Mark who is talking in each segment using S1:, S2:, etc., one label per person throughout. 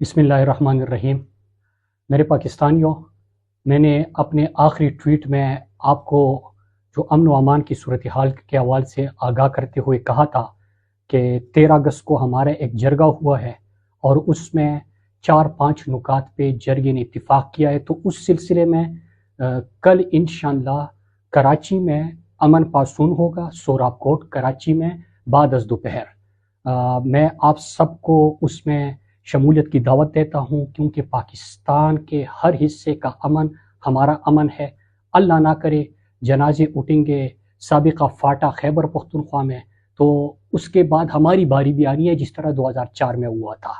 S1: बिस्मिल्लाहिर्रहमानिर्रहीम। मेरे पाकिस्तानियों, मैंने अपने आखिरी ट्वीट में आपको जो अमन व अमान की सूरत हाल के हवाले से आगाह करते हुए कहा था कि 13 अगस्त को हमारा एक जरगा हुआ है और उसमें 4-5 नुकात पे जरगे ने इत्तिफाक किया है। तो उस सिलसिले में कल इंशाअल्लाह कराची में अमन पासून होगा, सोहराब कोट कराची में बाद अज़ दोपहर। मैं आप सबको उसमें शमूलियत की दावत देता हूँ, क्योंकि पाकिस्तान के हर हिस्से का अमन हमारा अमन है। अल्लाह ना करे जनाजे उठेंगे साबिका फाटा खैबर पख्तूनख्वा में, तो उसके बाद हमारी बारी भी आनी है, जिस तरह 2004 में हुआ था।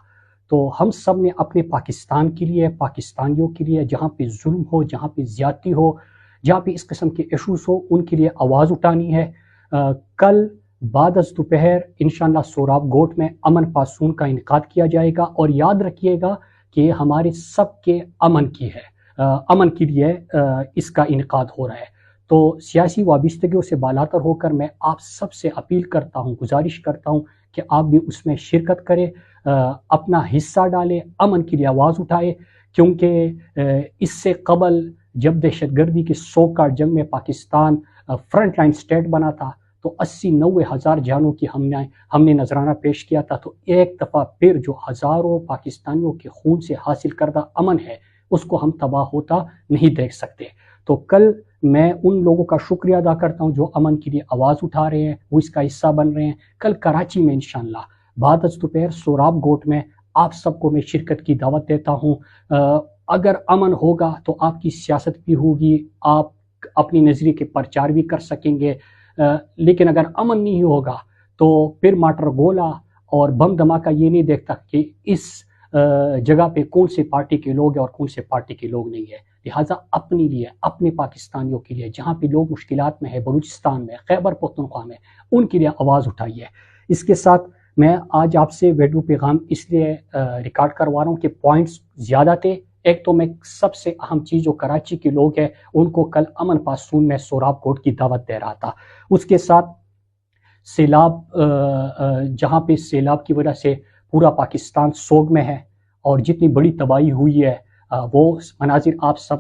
S1: तो हम सब ने अपने पाकिस्तान के लिए, पाकिस्तानियों के लिए, जहाँ पे जुल्म हो, जहाँ पे ज़्यादती हो, जहाँ पे इस किस्म के इशूज़ हो, उनके लिए आवाज़ उठानी है। कल बाद अज़ दोपहर इंशाअल्लाह सोहराब गोट में अमन पासून का इनेकाद किया जाएगा, और याद रखिएगा कि ये हमारे सब के अमन की है, अमन के लिए इसका इनेकाद हो रहा है। तो सियासी वाबिस्तगियों से बालातर होकर मैं आप सब से अपील करता हूँ, गुजारिश करता हूँ कि आप भी उसमें शिरकत करें, अपना हिस्सा डालें, अमन के लिए आवाज़ उठाए। क्योंकि इससे कबल जब दहशतगर्दी की सौ का जंग में पाकिस्तान फ्रंट लाइन स्टेट बना था, तो 80-90 हज़ार जानों की हमने नजराना पेश किया था। तो एक दफ़ा फिर जो हज़ारों पाकिस्तानियों के खून से हासिल करदा अमन है, उसको हम तबाह होता नहीं देख सकते। तो कल मैं उन लोगों का शुक्रिया अदा करता हूँ जो अमन के लिए आवाज़ उठा रहे हैं, वो इसका हिस्सा बन रहे हैं। कल कराची में इंशाअल्लाह बाद अज़ दोपहर सोहराब गोट में आप सबको मैं शिरकत की दावत देता हूँ। अगर अमन होगा तो आपकी सियासत भी होगी, आप अपनी नज़रिए के प्रचार भी कर सकेंगे। लेकिन अगर अमन नहीं होगा तो फिर माटर गोला और बम धमाका ये नहीं देखता कि इस जगह पे कौन से पार्टी के लोग हैं और कौन से पार्टी के लोग नहीं है। लिहाजा अपने लिए, अपने पाकिस्तानियों के लिए, जहाँ पे लोग मुश्किलात में है, बलूचिस्तान में, खैबर पख्तूनख्वा में, उनके लिए आवाज़ उठाइए। इसके साथ मैं आज आपसे वीडियो पैगाम इसलिए रिकॉर्ड करवा रहा हूँ कि पॉइंट्स ज़्यादा थे। एक तो मैं सबसे अहम चीज़ जो कराची के लोग हैं उनको कल अमन पासून में सोहराब कोट की दावत दे रहा था। उसके साथ सैलाब, जहाँ पे सैलाब की वजह से पूरा पाकिस्तान सोग में है और जितनी बड़ी तबाही हुई है, वो मनाजिर आप सब